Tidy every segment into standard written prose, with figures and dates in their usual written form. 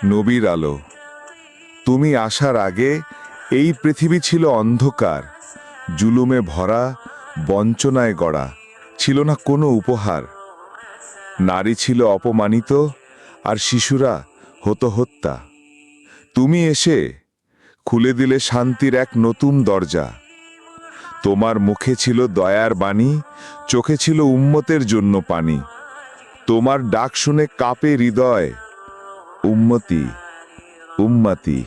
নবীর আলো। তুমি আসার আগে এই পৃথিবী ছিল অন্ধকার, জুলুমে ভরা, বঞ্চনায় গড়া, ছিল না কোনো উপহার। নারী ছিল অপমানিত, আর শিশুরা হতো হত্যা। তুমি এসে খুলে দিলে শান্তির এক নতুন দরজা। তোমার মুখে ছিল দয়ার বাণী, চোখে ছিল উম্মতের জন্য পানি। তোমার ডাক শুনে কাঁপে হৃদয়, উম্মতি, উম্মতি।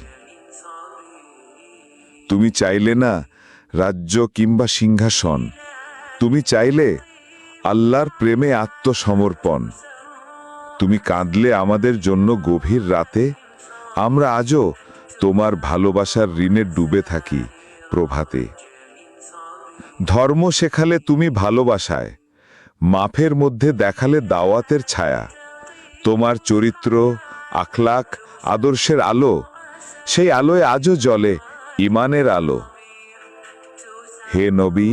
তুমি চাইলে না রাজ্য কিংবা সিংহাসন, তুমি চাইলে আল্লাহর প্রেমে আত্মসমর্পণ। তুমি কাঁদলে আমাদের জন্য গভীর রাতে, আমরা আজও তোমার ভালোবাসার ঋণে ডুবে থাকি প্রভাতে। ধর্ম শেখালে তুমি ভালোবাসায়, মাফের মধ্যে দেখালে দাওয়াতের ছায়া। তোমার চরিত্র, আখলাক, আদর্শের আলো, সেই আলোয় আজও জ্বলে ইমানের আলো। হে নবী,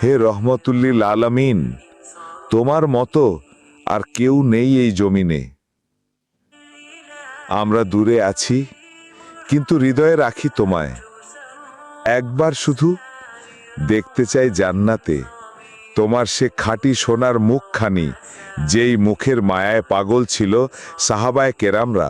হে রহমতুল্লিল আলামিন, তোমার মতো আর কেউ নেই এই জমিনে। আমরা দূরে আছি, কিন্তু হৃদয়ে রাখি তোমায়। একবার শুধু দেখতে চাই জান্নাতে তোমার সে খাঁটি সোনার মুখখানি, যেই মুখের মায়ায় পাগল ছিল সাহাবায়ে কেরামরা।